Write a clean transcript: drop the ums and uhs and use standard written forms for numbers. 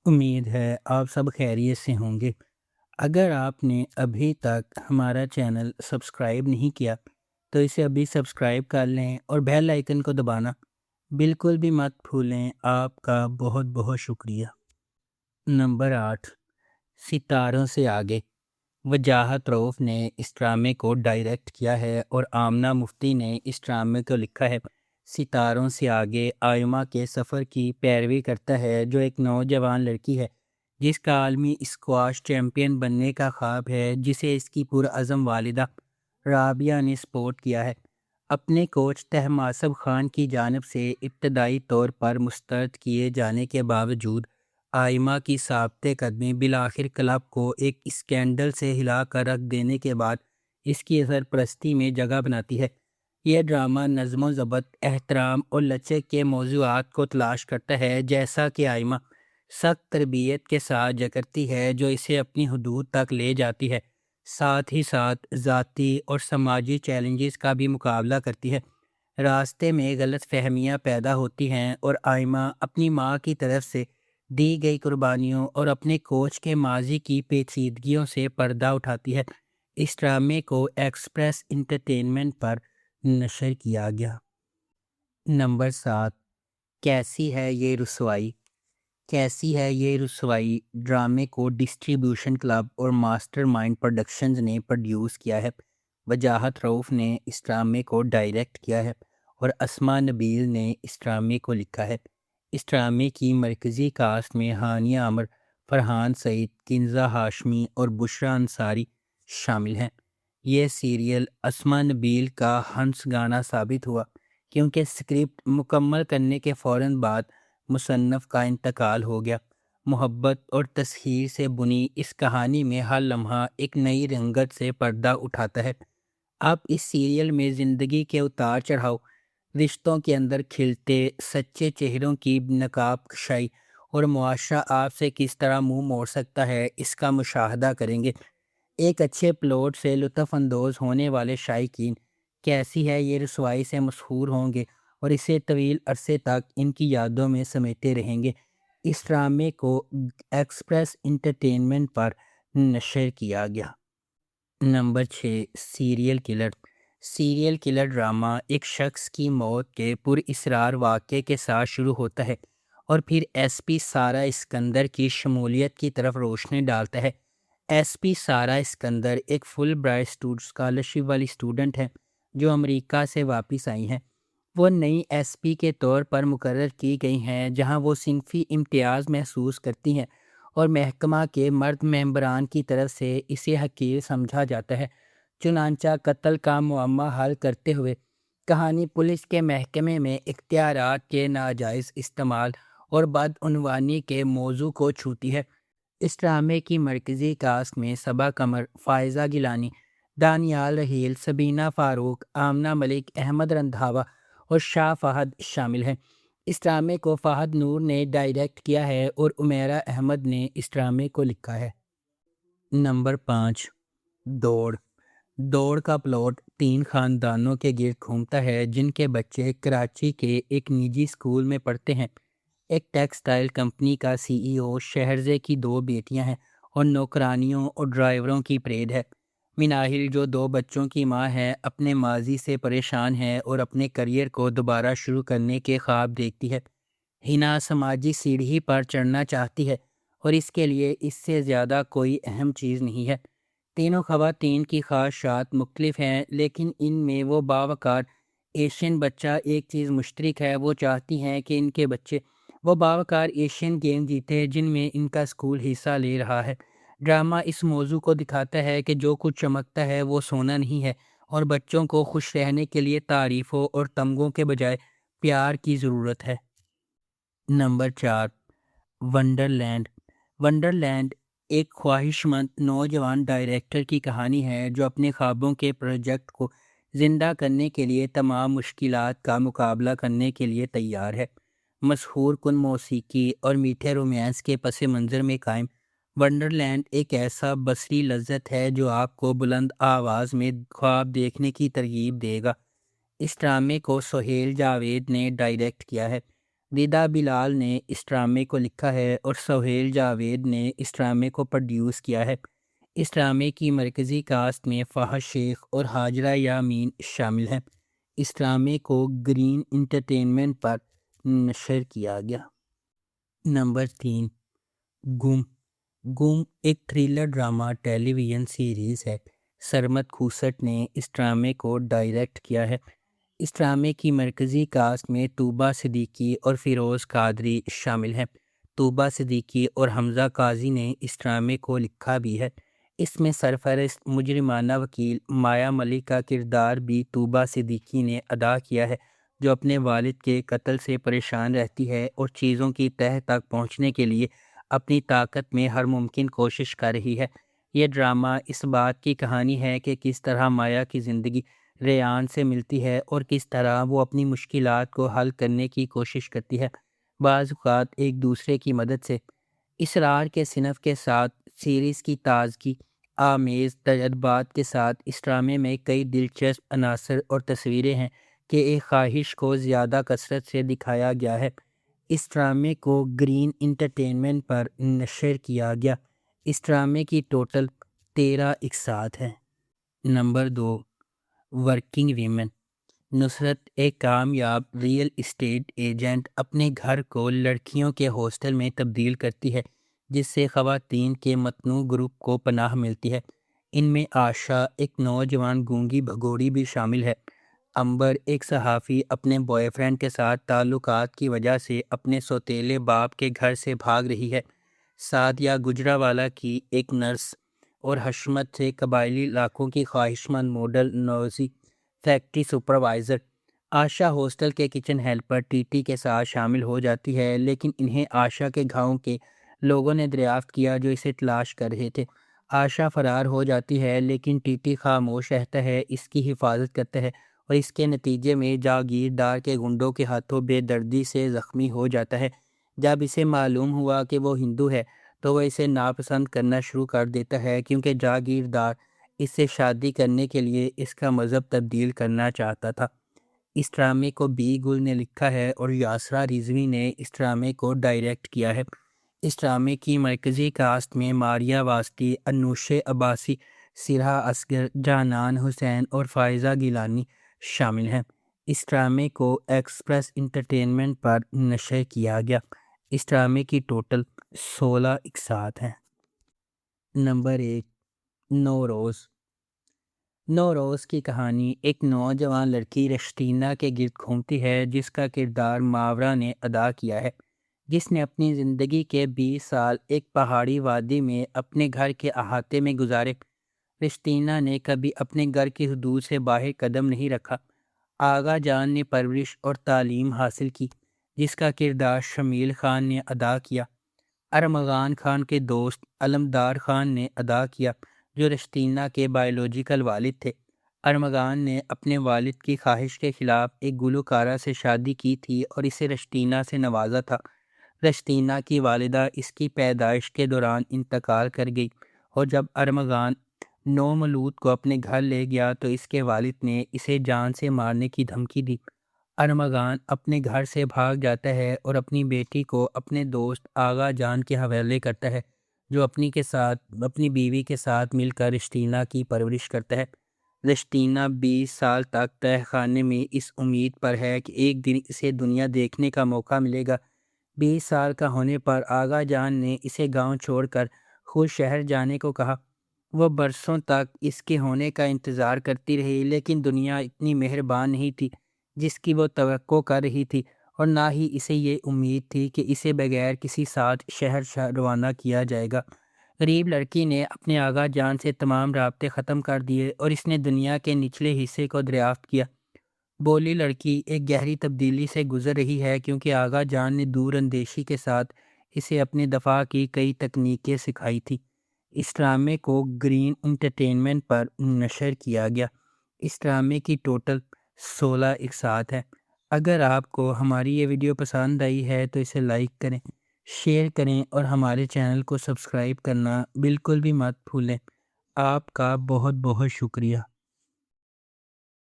امید ہے آپ سب خیریت سے ہوں گے۔ اگر آپ نے ابھی تک ہمارا چینل سبسکرائب نہیں کیا تو اسے ابھی سبسکرائب کر لیں اور بیل آئیکن کو دبانا بالکل بھی مت بھولیں۔ آپ کا بہت بہت شکریہ۔ نمبر 8، ستاروں سے آگے۔ وجاہت رؤف نے اس ڈرامے کو ڈائریکٹ کیا ہے اور آمنہ مفتی نے اس ڈرامے کو لکھا ہے۔ ستاروں سے آگے آئمہ کے سفر کی پیروی کرتا ہے، جو ایک نوجوان لڑکی ہے جس کا عالمی اسکواش چیمپئن بننے کا خواب ہے، جسے اس کی پرعزم والدہ رابعہ نے سپورٹ کیا ہے۔ اپنے کوچ طہماسب خان کی جانب سے ابتدائی طور پر مسترد کیے جانے کے باوجود آئمہ کی ثابت قدمی بالآخر کلب کو ایک اسکینڈل سے ہلا کر رکھ دینے کے بعد اس کی سرپرستی میں جگہ بناتی ہے۔ یہ ڈرامہ نظم و ضبط، احترام اور لچک کے موضوعات کو تلاش کرتا ہے، جیسا کہ آئمہ سخت تربیت کے ساتھ جکرتی ہے جو اسے اپنی حدود تک لے جاتی ہے، ساتھ ہی ساتھ ذاتی اور سماجی چیلنجز کا بھی مقابلہ کرتی ہے۔ راستے میں غلط فہمیاں پیدا ہوتی ہیں اور آئمہ اپنی ماں کی طرف سے دی گئی قربانیوں اور اپنے کوچ کے ماضی کی پیچیدگیوں سے پردہ اٹھاتی ہے۔ اس ڈرامے کو ایکسپریس انٹرٹینمنٹ پر نشر کیا گیا۔ نمبر 7، کیسی ہے یہ رسوائی۔ کیسی ہے یہ رسوائی ڈرامے کو ڈسٹریبیوشن کلب اور ماسٹر مائنڈ پروڈکشنز نے پروڈیوس کیا ہے۔ وجاہت رؤف نے اس ڈرامے کو ڈائریکٹ کیا ہے اور اسماء نبیل نے اس ڈرامے کو لکھا ہے۔ اس ڈرامے کی مرکزی کاسٹ میں ہانیہ عامر، فرحان سعید، کنزہ ہاشمی اور بشریٰ انصاری شامل ہیں۔ یہ سیریل اسماء نبیل کا ہنس گانا ثابت ہوا، کیونکہ اسکرپٹ مکمل کرنے کے فوراً بعد مصنف کا انتقال ہو گیا۔ محبت اور تسخیر سے بنی اس کہانی میں ہر لمحہ ایک نئی رنگت سے پردہ اٹھاتا ہے۔ آپ اس سیریل میں زندگی کے اتار چڑھاؤ، رشتوں کے اندر کھلتے سچے چہروں کی نقاب کشائی اور معاشرہ آپ سے کس طرح منہ موڑ سکتا ہے، اس کا مشاہدہ کریں گے۔ ایک اچھے پلاٹ سے لطف اندوز ہونے والے شائقین کیسی ہے یہ رسوائی سے مسحور ہوں گے اور اسے طویل عرصے تک ان کی یادوں میں سمیٹے رہیں گے۔ اس ڈرامے کو ایکسپریس انٹرٹینمنٹ پر نشر کیا گیا۔ Number 6، serial killer. Serial killer drama ایک شخص کی موت کے پراسرار واقعے کے ساتھ شروع ہوتا ہے اور پھر ایس پی سارہ اسکندر کی شمولیت کی طرف روشنی ڈالتا ہے۔ ایس پی سارہ اسکندر ایک فل برائٹ اسکالرشپ والی اسٹوڈنٹ ہیں جو امریکہ سے واپس آئی ہیں۔ وہ نئی ایس پی کے طور پر مقرر کی گئی ہیں، جہاں وہ صنفی امتیاز محسوس کرتی ہیں اور محکمہ کے مرد ممبران کی طرف سے اسے حقیر سمجھا جاتا ہے۔ چنانچہ قتل کا معمہ حل کرتے ہوئے کہانی پولیس کے محکمے میں اختیارات کے ناجائز استعمال اور بدعنوانی کے موضوع کو چھوتی ہے۔ اس ڈرامے کی مرکزی کاسٹ میں صبا قمر، فائزہ گیلانی، دانیال رحیل، سبینہ فاروق، آمنہ ملک، احمد رندھاوا اور شاہ فہد شامل ہیں۔ اس ڈرامے کو فہد نور نے ڈائریکٹ کیا ہے اور عمیرہ احمد نے اس ڈرامے کو لکھا ہے۔ نمبر 5، دوڑ۔ دوڑ کا پلاٹ 3 خاندانوں کے گرد گھومتا ہے جن کے بچے کراچی کے ایک نجی اسکول میں پڑھتے ہیں۔ ایک ٹیکسٹائل کمپنی کا سی ای او، شہرزے کی 2 بیٹیاں ہیں اور نوکرانیوں اور ڈرائیوروں کی پریڈ ہے۔ مناہل جو 2 بچوں کی ماں ہے، اپنے ماضی سے پریشان ہے اور اپنے کریئر کو دوبارہ شروع کرنے کے خواب دیکھتی ہے۔ ہنا سماجی سیڑھی پر چڑھنا چاہتی ہے اور اس کے لیے اس سے زیادہ کوئی اہم چیز نہیں ہے۔ تینوں خواتین کی خواہشات مختلف ہیں، لیکن ان میں وہ باوقار ایشین بچہ ایک چیز مشترک ہے۔ وہ چاہتی ہیں کہ ان کے بچے وہ باوقار ایشین گیم جیتے جن میں ان کا اسکول حصہ لے رہا ہے۔ ڈرامہ اس موضوع کو دکھاتا ہے کہ جو کچھ چمکتا ہے وہ سونا نہیں ہے اور بچوں کو خوش رہنے کے لیے تعریفوں اور تمغوں کے بجائے پیار کی ضرورت ہے۔ نمبر 4، ونڈرلینڈ۔ ونڈرلینڈ ایک خواہش مند نوجوان ڈائریکٹر کی کہانی ہے جو اپنے خوابوں کے پروجیکٹ کو زندہ کرنے کے لیے تمام مشکلات کا مقابلہ کرنے کے لیے تیار ہے۔ مسحور کن موسیقی اور میٹھے رومانس کے پس منظر میں قائم ونڈرلینڈ ایک ایسا بصری لذت ہے جو آپ کو بلند آواز میں خواب دیکھنے کی ترغیب دے گا۔ اس ڈرامے کو سہیل جاوید نے ڈائریکٹ کیا ہے۔ ردا بلال نے اس ڈرامے کو لکھا ہے اور سہیل جاوید نے اس ڈرامے کو پروڈیوس کیا ہے۔ اس ڈرامے کی مرکزی کاسٹ میں فہد شیخ اور ہاجرہ یامین شامل ہیں۔ اس ڈرامے کو گرین انٹرٹینمنٹ پر نشر کیا گیا۔ نمبر 3، گم۔ گم ایک تھرلر ڈرامہ ٹیلی ویژن سیریز ہے۔ سرمد کھوسٹ نے اس ڈرامے کو ڈائریکٹ کیا ہے۔ اس ڈرامے کی مرکزی کاسٹ میں طوبیٰ صدیقی اور فیروز قادری شامل ہیں۔ طوبیٰ صدیقی اور حمزہ قاضی نے اس ڈرامے کو لکھا بھی ہے۔ اس میں سرفرست مجرمانہ وکیل مایا ملک کا کردار بھی طوبیٰ صدیقی نے ادا کیا ہے، جو اپنے والد کے قتل سے پریشان رہتی ہے اور چیزوں کی تہہ تک پہنچنے کے لیے اپنی طاقت میں ہر ممکن کوشش کر رہی ہے۔ یہ ڈرامہ اس بات کی کہانی ہے کہ کس طرح مایا کی زندگی ریان سے ملتی ہے اور کس طرح وہ اپنی مشکلات کو حل کرنے کی کوشش کرتی ہے، بعض اوقات ایک دوسرے کی مدد سے۔ اسرار کے صنف کے ساتھ سیریز کی تازگی آمیز تجربات کے ساتھ اس ڈرامے میں کئی دلچسپ عناصر اور تصویریں ہیں کہ ایک خواہش کو زیادہ کثرت سے دکھایا گیا ہے۔ اس ڈرامے کو گرین انٹرٹینمنٹ پر نشر کیا گیا۔ اس ڈرامے کی ٹوٹل 13 اقساط ہیں۔ Number 2، working women. نصرت ایک کامیاب ریئل اسٹیٹ ایجنٹ اپنے گھر کو لڑکیوں کے ہاسٹل میں تبدیل کرتی ہے، جس سے خواتین کے متنوع گروپ کو پناہ ملتی ہے۔ ان میں آشا ایک نوجوان گونگی بھگوڑی بھی شامل ہے۔ امبر ایک صحافی اپنے بوائے فرینڈ کے ساتھ تعلقات کی وجہ سے اپنے سوتیلے باپ کے گھر سے بھاگ رہی ہے۔ سعدیہ گجرانوالہ کی ایک نرس اور حشمت سے قبائلی علاقوں کی خواہشمند ماڈل نوزی فیکٹری سپروائزر۔ آشا ہاسٹل کے کچن ہیلپر ٹی ٹی کے ساتھ شامل ہو جاتی ہے، لیکن انہیں آشا کے گاؤں کے لوگوں نے دریافت کیا جو اسے تلاش کر رہے تھے۔ آشا فرار ہو جاتی ہے، لیکن ٹی ٹی خاموش رہتا ہے، اس کی حفاظت کرتا ہے اور اس کے نتیجے میں جاگیردار کے گنڈوں کے ہاتھوں بے دردی سے زخمی ہو جاتا ہے۔ جب اسے معلوم ہوا کہ وہ ہندو ہے تو وہ اسے ناپسند کرنا شروع کر دیتا ہے، کیونکہ جاگیردار اس سے شادی کرنے کے لیے اس کا مذہب تبدیل کرنا چاہتا تھا۔ اس ڈرامے کو بی گل نے لکھا ہے اور یاسرا رضوی نے اس ڈرامے کو ڈائریکٹ کیا ہے۔ اس ڈرامے کی مرکزی کاسٹ میں ماریہ واسطی، انوش عباسی، سرہا اصغر، جانان حسین اور فائزہ گیلانی شامل ہیں۔ اس ڈرامے کو ایکسپریس انٹرٹینمنٹ پر نشر کیا گیا۔ اس ڈرامے کی ٹوٹل 16 اقساط ہیں۔ نمبر 1، نوروز۔ نوروز کی کہانی ایک نوجوان لڑکی رشتینہ کے گرد گھومتی ہے، جس کا کردار ماورا نے ادا کیا ہے، جس نے اپنی زندگی کے 20 سال ایک پہاڑی وادی میں اپنے گھر کے احاطے میں گزارے۔ رشتینہ نے کبھی اپنے گھر کی حدود سے باہر قدم نہیں رکھا۔ آغا جان نے پرورش اور تعلیم حاصل کی، جس کا کردار شمیل خان نے ادا کیا۔ ارمغان خان کے دوست علمدار خان نے ادا کیا، جو رشتینہ کے بائیولوجیکل والد تھے۔ ارمغان نے اپنے والد کی خواہش کے خلاف ایک گلوکارہ سے شادی کی تھی اور اسے رشتینہ سے نوازا تھا۔ رشتینہ کی والدہ اس کی پیدائش کے دوران انتقال کر گئی، اور جب ارمغان نومولود کو اپنے گھر لے گیا تو اس کے والد نے اسے جان سے مارنے کی دھمکی دی۔ ارمغان اپنے گھر سے بھاگ جاتا ہے اور اپنی بیٹی کو اپنے دوست آغا جان کے حوالے کرتا ہے، جو اپنی بیوی کے ساتھ مل کر رشتینہ کی پرورش کرتا ہے۔ رشتینہ 20 سال تک تہہ خانے میں اس امید پر ہے کہ ایک دن اسے دنیا دیکھنے کا موقع ملے گا۔ 20 سال کا ہونے پر آغا جان نے اسے گاؤں چھوڑ کر خود شہر جانے کو کہا۔ وہ برسوں تک اس کے ہونے کا انتظار کرتی رہی، لیکن دنیا اتنی مہربان نہیں تھی جس کی وہ توقع کر رہی تھی، اور نہ ہی اسے یہ امید تھی کہ اسے بغیر کسی ساتھ شہر روانہ کیا جائے گا۔ غریب لڑکی نے اپنے آغا جان سے تمام رابطے ختم کر دیے اور اس نے دنیا کے نچلے حصے کو دریافت کیا۔ بولی لڑکی ایک گہری تبدیلی سے گزر رہی ہے، کیونکہ آغا جان نے دور اندیشی کے ساتھ اسے اپنے دفاع کی کئی تکنیکیں سکھائی تھی۔ اس ڈرامے کو گرین انٹرٹینمنٹ پر نشر کیا گیا۔ اس ڈرامے کی ٹوٹل 16 اقساط ہے۔ اگر آپ کو ہماری یہ ویڈیو پسند آئی ہے تو اسے لائک کریں، شیئر کریں اور ہمارے چینل کو سبسکرائب کرنا بالکل بھی مت بھولیں۔ آپ کا بہت بہت شکریہ۔